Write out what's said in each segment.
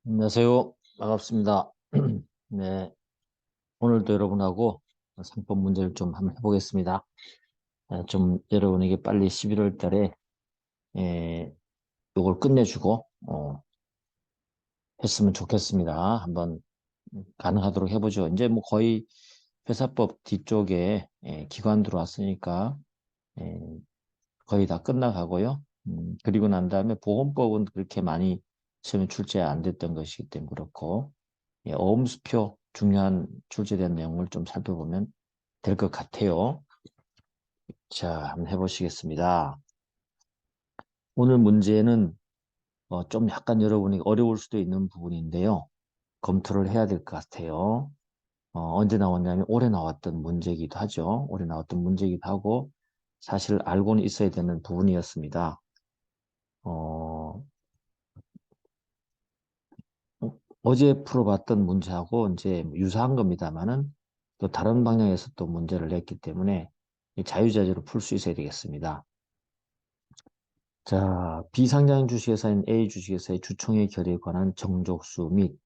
안녕하세요. 반갑습니다. 네, 오늘도 여러분하고 상품 문제를 좀 한번 해보겠습니다. 좀 여러분에게 빨리 11월 달에 이걸 끝내주고 했으면 좋겠습니다. 한번 가능하도록 해보죠. 이제 뭐 거의 회사법 뒤쪽에 기관 들어왔으니까 예, 거의 다 끝나가고요. 그리고 난 다음에 보험법은 그렇게 많이 시험에 출제 안 됐던 것이기 때문에 그렇고 어음수표 중요한 출제된 내용을 좀 살펴보면 될 것 같아요. 자, 한번 해보시겠습니다. 오늘 문제는 좀 약간 여러분이 어려울 수도 있는 부분인데요. 검토를 해야 될 것 같아요. 언제 나왔냐면 올해 나왔던 문제이기도 하죠. 올해 나왔던 문제이기도 하고 사실 알고는 있어야 되는 부분이었습니다. 어, 어제 풀어봤던 문제하고 이제 유사한 겁니다만은 또 다른 방향에서 또 문제를 냈기 때문에 자유자재로 풀 수 있어야 되겠습니다. 자, 비상장 주식회사인 A 주식회사의 주총의 결의에 관한 정족수 및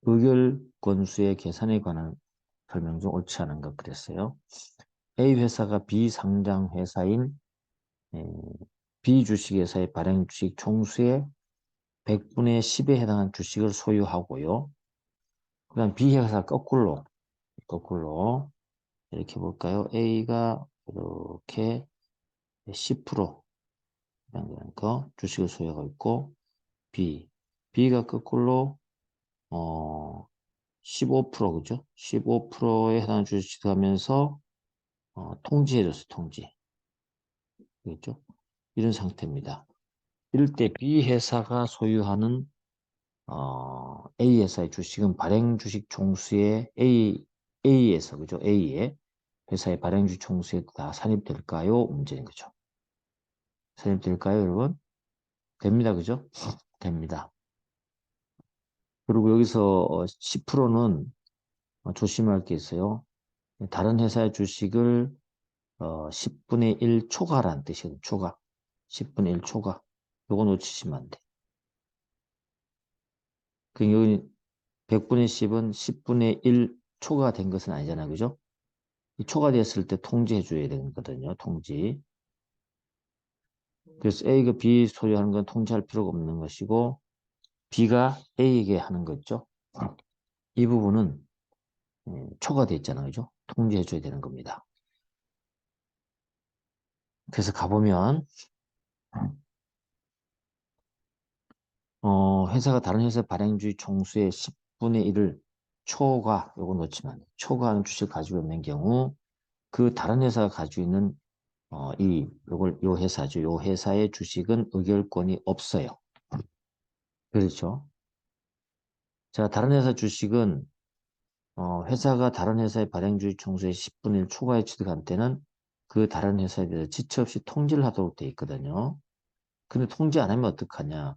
의결권수의 계산에 관한 설명 중 옳지 않은 것 그랬어요. A 회사가 비상장 회사인 B 주식회사의 발행 주식 총수의 100분의 10에 해당한 주식을 소유하고요. 그 다음 B 회사 거꾸로 이렇게 볼까요? A가 이렇게 10% 해당되는 거 주식을 소유하고 있고 B가 거꾸로 15% 그죠? 15%에 해당하는 주식을 하면서 통지해줬어요. 통지. 그겠죠? 이런 상태입니다. 이럴 때 B 회사가 소유하는 A 회사의 주식은 발행 주식 총수의 A에서 그죠? A의 회사의 발행 주식 총수에 다 산입될까요? 문제인 거죠. 산입될까요, 여러분? 됩니다, 그죠? 됩니다. 그리고 여기서 10%는 조심할 게 있어요. 다른 회사의 주식을 10분의 1 초과라는 뜻이거든요. 초과. 10분의 1 초과. 요거 놓치시면 안 돼. 그 여기 100분의 10은 10분의 1 초과가 된 것은 아니잖아요. 그죠? 이 초과됐을 때 통지해 줘야 되거든요. 통지. 그래서 A가 B 소유하는 건 통지할 필요가 없는 것이고 B가 A에게 하는 거죠. 이 부분은 초과돼 있잖아요. 그죠? 통지해 줘야 되는 겁니다. 그래서 가보면 회사가 다른 회사 발행주의 총수의 10분의 1을 초과, 요거 넣지만 초과하는 주식을 가지고 있는 경우 그 다른 회사가 가지고 있는 요 회사죠. 요 회사의 주식은 의결권이 없어요. 그렇죠. 자, 다른 회사 주식은 회사가 다른 회사의 발행주의 총수의 10분의 1 초과에 취득한 때는 그 다른 회사에 대해서 지체 없이 통지를 하도록 돼 있거든요. 근데 통지 안 하면 어떡하냐?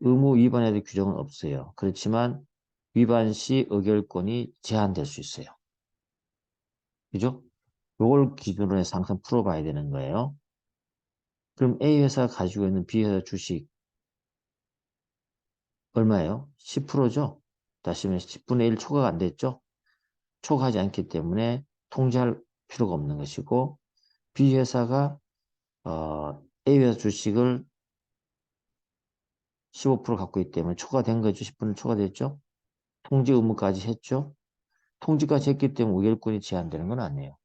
의무 위반에 대한 규정은 없어요. 그렇지만 위반 시 의결권이 제한될 수 있어요. 그죠? 요걸 기준으로 해서 항상 풀어봐야 되는 거예요. 그럼 A 회사가 가지고 있는 B 회사 주식 얼마예요? 10%죠? 다시 말해 10분의 1 초과가 안 됐죠? 초과하지 않기 때문에 통지할 필요가 없는 것이고 B 회사가 A 회사 주식을 15% 갖고 있기 때문에 초과된 거죠. 10분의 1 초과됐죠? 통지 의무까지 했죠? 통지까지 했기 때문에 의결권이 제한되는 건 아니에요.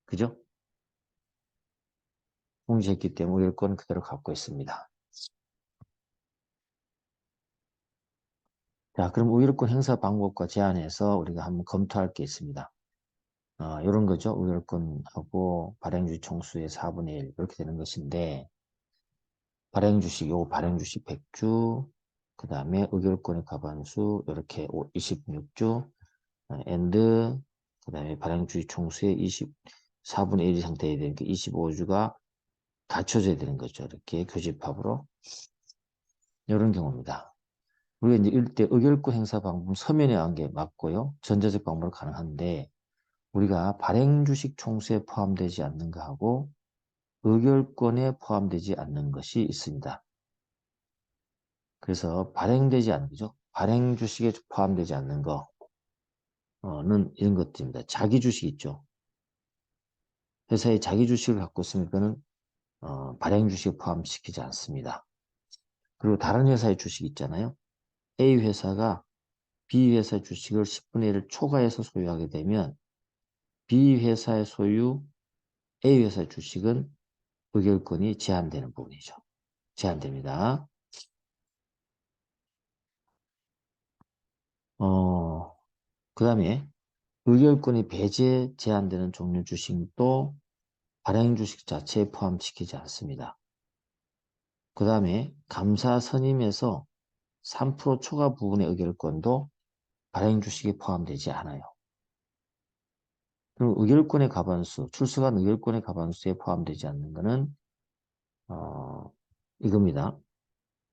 그죠? 통지했기 때문에 의결권은 그대로 갖고 있습니다. 자, 그럼 의결권 행사 방법과 제한에서 우리가 한번 검토할 게 있습니다. 이런 거죠. 의결권하고 발행주식 총수의 4분의 1 이렇게 되는 것인데 발행주식 100주, 그 다음에 의결권의 과반수 이렇게 26주, and 그 다음에 발행주식 총수의 4분의 1이 상태에 되니까 25주가 갖춰져야 되는 거죠. 이렇게 교집합으로 이런 경우입니다. 우리가 이제 이때 의결권 행사 방법 서면에 한 게 맞고요. 전자적 방법으로 가능한데 우리가 발행 주식 총수에 포함되지 않는 것하고 의결권에 포함되지 않는 것이 있습니다. 그래서 발행되지 않는 거죠. 발행 주식에 포함되지 않는 거는 이런 것들입니다. 자기 주식 있죠. 회사에 자기 주식을 갖고 있으면 그거는 발행 주식에 포함시키지 않습니다. 그리고 다른 회사의 주식 있잖아요. A 회사가 B 회사 주식을 10분의 1을 초과해서 소유하게 되면 B 회사의 소유 A 회사 주식은 의결권이 제한되는 부분이죠. 제한됩니다. 그 다음에 의결권이 배제 제한되는 종류 주식도 발행 주식 자체에 포함시키지 않습니다. 그 다음에 감사 선임에서 3% 초과 부분의 의결권도 발행 주식에 포함되지 않아요. 그럼 의결권의 과반수, 출석한 의결권의 과반수에 포함되지 않는 것은 이겁니다.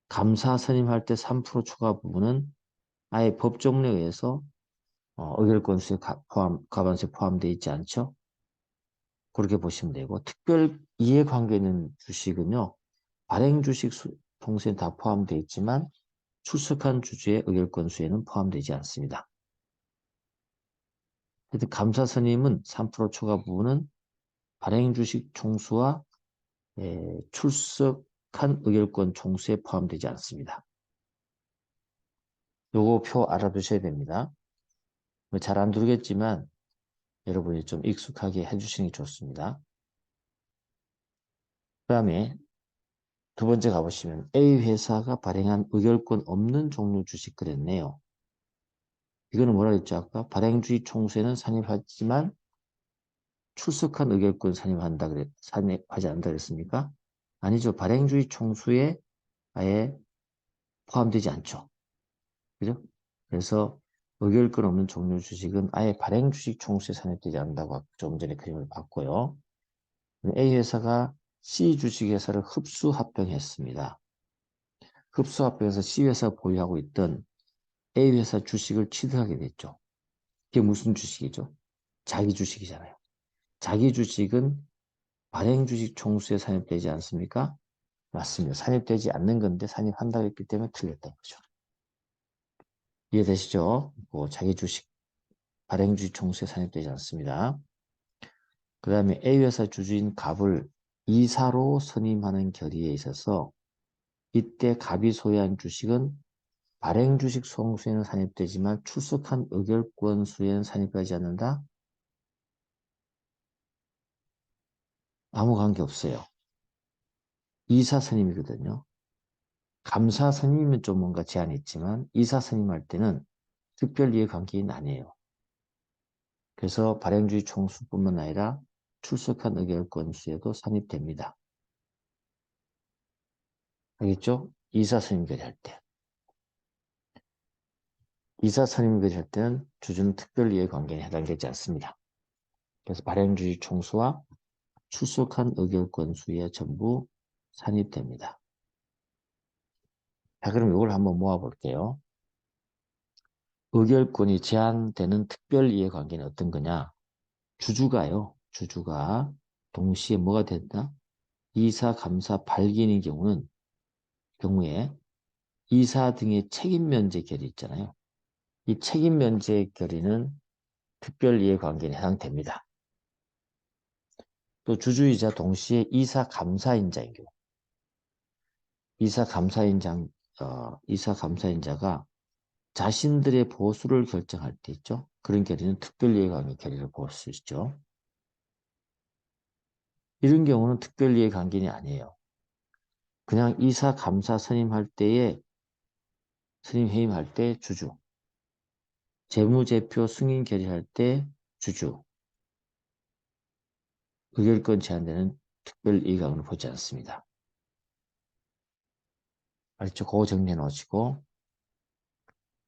감사 선임할 때 3% 초과 부분은 아예 법조문에 의해서 의결권수에 과반수에 포함되어 있지 않죠. 그렇게 보시면 되고 특별 이해관계 있는 주식은요. 발행 주식 통수에 다 포함되어 있지만 출석한 주주의 의결권수에는 포함되지 않습니다. 하여튼 감사 선임은 3% 초과 부분은 발행 주식 총수와 출석한 의결권 총수에 포함되지 않습니다. 요거 표 알아두셔야 됩니다. 잘 안 두르겠지만 여러분이 좀 익숙하게 해주시는 게 좋습니다. 그 다음에 두 번째 가보시면 A 회사가 발행한 의결권 없는 종류 주식 그랬네요. 이거는 뭐라 했죠? 아까 발행주의 총수에는 산입하지만 출석한 의결권 산입하지 않는다 그랬습니까? 아니죠. 발행주의 총수에 아예 포함되지 않죠. 그죠? 그래서 의결권 없는 종류 주식은 아예 발행주식 총수에 산입되지 않는다고 좀 전에 그림을 봤고요. A 회사가 C 주식회사를 흡수합병했습니다. 흡수합병해서 C 회사가 보유하고 있던 A 회사 주식을 취득하게 됐죠. 그게 무슨 주식이죠? 자기 주식이잖아요. 자기 주식은 발행주식 총수에 산입되지 않습니까? 맞습니다. 산입되지 않는 건데 산입한다고 했기 때문에 틀렸다는 거죠. 이해되시죠? 자기 주식, 발행주식 총수에 산입되지 않습니다. 그 다음에 A 회사 주주인 갑을 이사로 선임하는 결의에 있어서 이때 갑이 소유한 주식은 발행주식 총수에는 산입되지만 출석한 의결권 수에는 산입하지 않는다? 아무 관계 없어요. 이사 선임이거든요. 감사 선임은 좀 뭔가 제한이 있지만 이사 선임할 때는 특별이해관계인 아니에요. 그래서 발행주의 총수뿐만 아니라 출석한 의결권 수에도 산입됩니다. 알겠죠? 이사 선임 결의할 때. 이사 선임 결의할 때는 주주는 특별이해관계에 해당되지 않습니다. 그래서 발행주의 총수와 출석한 의결권 수에 전부 산입됩니다. 자, 그럼 이걸 한번 모아볼게요. 의결권이 제한되는 특별이해관계는 어떤 거냐? 주주가 동시에 뭐가 된다? 이사, 감사, 발기인의 경우에 이사 등의 책임 면제 결의 있잖아요. 이 책임 면제 결의는 특별이해관계에 해당됩니다. 또 주주이자 동시에 이사, 감사인자인 경우. 이사, 감사인자가 자신들의 보수를 결정할 때 있죠. 그런 결의는 특별이해관계 결의를 볼 수 있죠. 이런 경우는 특별이해관계는 아니에요. 그냥 이사, 감사 선임할 때에 선임 해임할 때 주주, 재무제표 승인 결의할 때 주주, 의결권 제한되는 특별이익을 보지 않습니다. 알죠? 그거 정리해 놓으시고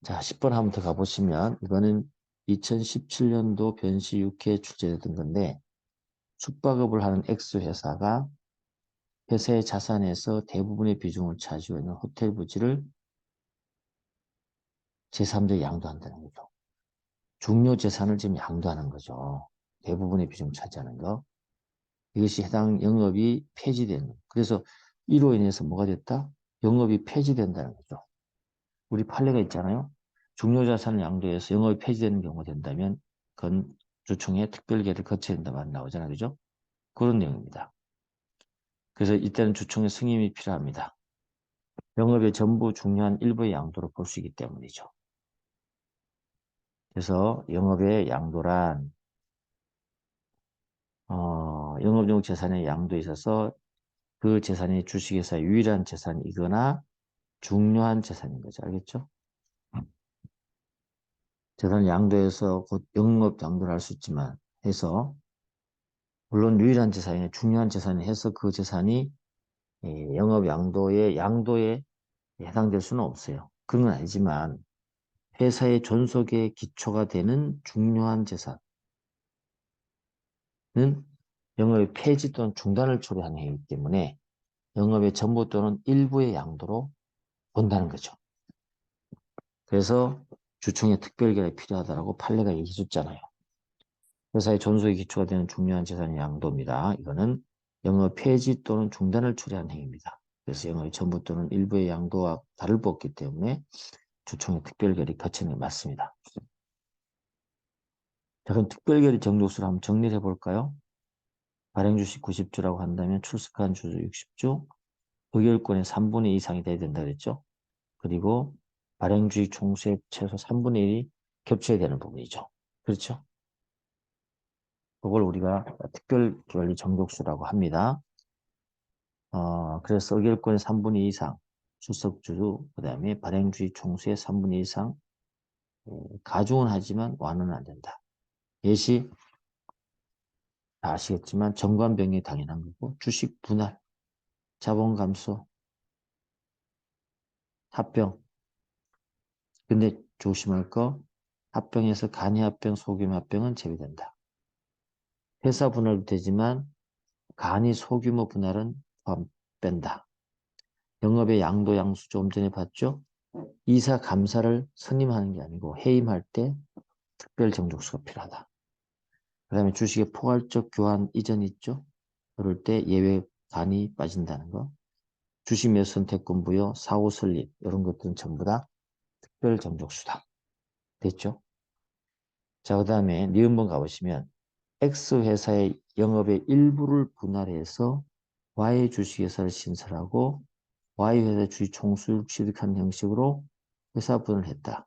자 10번 한번 더 가보시면 이거는 2017년도 변시 6회에 출제됐던 건데 숙박업을 하는 X회사가 회사의 자산에서 대부분의 비중을 차지하고 있는 호텔 부지를 제3자에 양도한다는 거죠. 중요 재산을 지금 양도하는 거죠. 대부분의 비중을 차지하는 거. 이것이 해당 영업이 폐지되는. 그래서 이로 인해서 뭐가 됐다? 영업이 폐지된다는 거죠. 우리 판례가 있잖아요. 중요자산을 양도해서 영업이 폐지되는 경우가 된다면 그건 주총의 특별계를 거쳐야 된다만 나오잖아요. 그죠? 그런 내용입니다. 그래서 이때는 주총의 승인이 필요합니다. 영업의 전부 중요한 일부의 양도로 볼 수 있기 때문이죠. 그래서 영업의 양도란 영업용 재산의 양도에 있어서 그 재산이 주식회사의 유일한 재산이거나 중요한 재산인 거죠. 알겠죠? 재산을 양도해서 곧 영업 양도를 할 수 있지만 해서 물론 유일한 재산이나 중요한 재산이 해서 그 재산이 영업 양도에 해당될 수는 없어요. 그런 건 아니지만 회사의 존속의 기초가 되는 중요한 재산은 영업의 폐지 또는 중단을 초래하는 행위이기 때문에 영업의 전부 또는 일부의 양도로 본다는 거죠. 그래서 주총의 특별결이 필요하다고 판례가 얘기해 줬잖아요. 회사의 존속의 기초가 되는 중요한 재산의 양도입니다. 이거는 영업 폐지 또는 중단을 초래한 행위입니다. 그래서 영업의 전부 또는 일부의 양도와 다를 바 없기 때문에 주총의 특별결의 거치는 게 맞습니다. 자, 그럼 특별결의 정족수를 한번 정리를 해볼까요? 발행주식 90주라고 한다면 출석한 주주 60주, 의결권의 3분의 2 이상이 돼야 된다 그랬죠? 그리고 발행주식 총수의 최소 3분의 1이 겹쳐야 되는 부분이죠. 그렇죠? 그걸 우리가 특별권리 정족수라고 합니다. 그래서 의결권의 3분의 2 이상, 출석주주, 그 다음에 발행주식 총수의 3분의 2 이상, 가중은 하지만 완화는 안 된다. 예시 다 아시겠지만 정관병이 당연한 거고 주식 분할, 자본 감소, 합병. 근데 조심할 거 합병에서 간이 합병, 소규모 합병은 제외된다. 회사 분할도 되지만 간이 소규모 분할은 포함 뺀다. 영업의 양도 양수 좀 전에 봤죠? 이사 감사를 선임하는 게 아니고 해임할 때 특별 정족수가 필요하다. 그 다음에 주식의 포괄적 교환 이전 있죠? 그럴 때 예외 간이 빠진다는 거. 주식 몇 선택권 부여, 사후 설립 이런 것들은 전부 다 특별 정족수다. 됐죠? 자, 그 다음에 니은번 가보시면 X회사의 영업의 일부를 분할해서 Y 주식회사를 신설하고 Y회사 주식 총수를 취득한 형식으로 회사 분을 했다.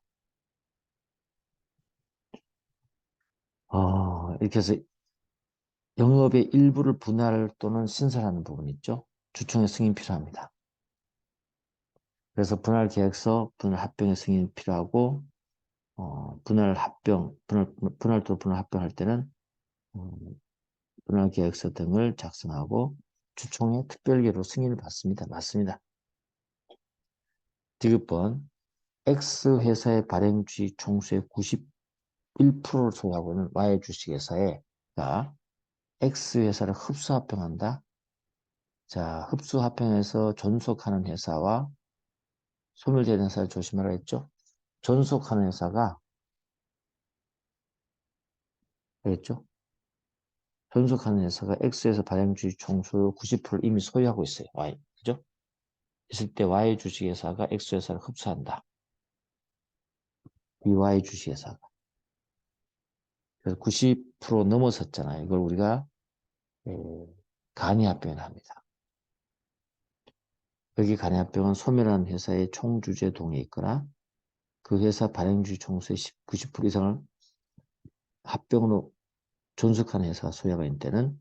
이렇게 해서 영업의 일부를 분할 또는 신설하는 부분 있죠. 주총의 승인 필요합니다. 그래서 분할 계획서, 분할 합병의 승인 필요하고 분할 또 분할 합병할 때는 분할 계획서 등을 작성하고 주총의 특별계로 승인을 받습니다. 맞습니다. 디귿번 X회사의 발행 주식 총수의 91%를 소유하고 있는 Y 주식회사가 X회사를 흡수합병한다. 자, 흡수합병해서 존속하는 회사와 소멸되는 회사를 조심하라 했죠. 존속하는 회사가 알겠죠? 존속하는 회사가 X에서 발행 주식 총수 90%를 이미 소유하고 있어요. Y. 그죠? 있을 때 Y 주식회사가 X회사를 흡수한다. 이 Y 주식회사가. 그래서 90% 넘어섰잖아요. 이걸 우리가 간이합병을 합니다. 여기 간이합병은 소멸하는 회사의 총주주에 동의해 있거나 그 회사 발행주식 총수의 90% 이상을 합병으로 존속하는 회사가 소유가 있는 때는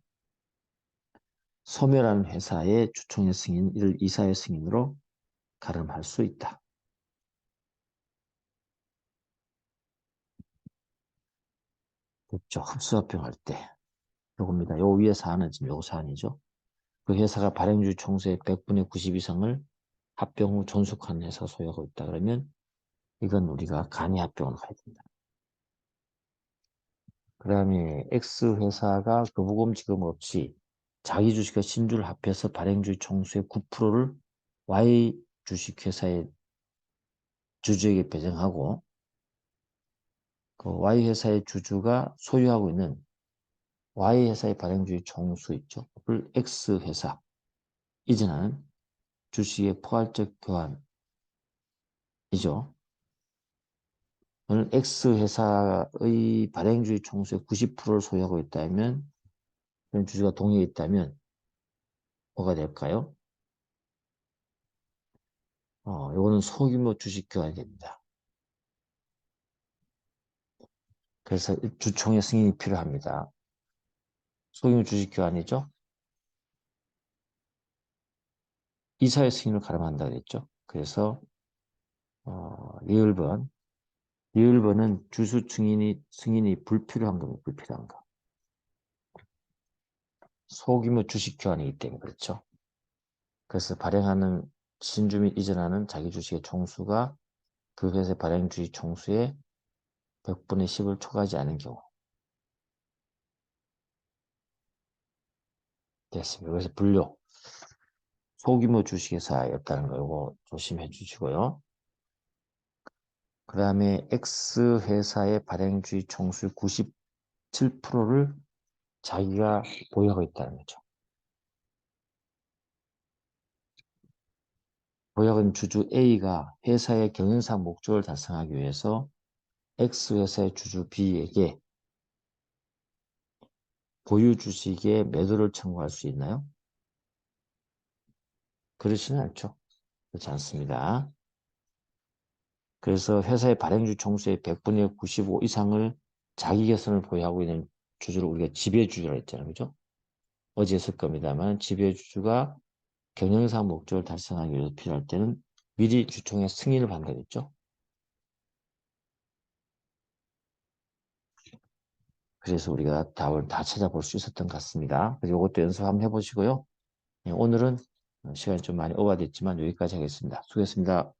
소멸하는 회사의 주총의 승인, 이를 이사의 승인으로 가름할 수 있다. 됐죠? 흡수합병할 때. 요겁니다. 요 위에 사안은 지금 요 사안이죠. 그 회사가 발행주식 총수의 100분의 90 이상을 합병 후 존속하는 회사가 소유하고 있다. 그러면 이건 우리가 간이합병을 가야 된다. 그 다음에 X회사가 거부금 지급 없이 자기 주식과 신주를 합해서 발행주식 총수의 9%를 Y 주식회사의 주주에게 배정하고 그 Y회사의 주주가 소유하고 있는 Y회사의 발행주식 총수 있죠. 를 X회사 이전하는 주식의 포괄적 교환 이죠. 오늘 X 회사의 발행주의 총수의 90%를 소유하고 있다면, 그런 주주가 동의해 있다면 뭐가 될까요? 요거는 소규모 주식 교환이 됩니다. 그래서 주총의 승인이 필요합니다. 소규모 주식 교환이죠. 이사의 승인을 가름한다 그랬죠. 그래서 리을번은 주수 승인이 불필요한 겁니다. 불필요한 거. 소규모 주식 교환이기 때문에 그렇죠. 그래서 발행하는 신주 및 이전하는 자기 주식의 총수가 그 회사의 발행 주식 총수의 100분의 10을 초과하지 않은 경우 됐습니다. 그래서 분류 소규모 주식회사였다는 거 이거 조심해 주시고요. 그 다음에 X회사의 발행주의 총수의 97%를 자기가 보유하고 있다는 거죠. 보유하고 있는 주주 A가 회사의 경영상 목적을 달성하기 위해서 X회사의 주주 B에게 보유 주식의 매도를 청구할 수 있나요? 그렇지는 않죠. 그렇지 않습니다. 그래서 회사의 발행주 총수의 100분의 95 이상을 자기 개선을 보유하고 있는 주주를 우리가 지배주주라고 했잖아요. 그죠? 어제 했을 겁니다만 지배주주가 경영상 목적을 달성하기 위해서 필요할 때는 미리 주총의 승인을 받는다 했죠. 그래서 우리가 답을 다 찾아볼 수 있었던 것 같습니다. 그래서 이것도 연습 한번 해보시고요. 오늘은 시간이 좀 많이 오버됐지만 여기까지 하겠습니다. 수고했습니다.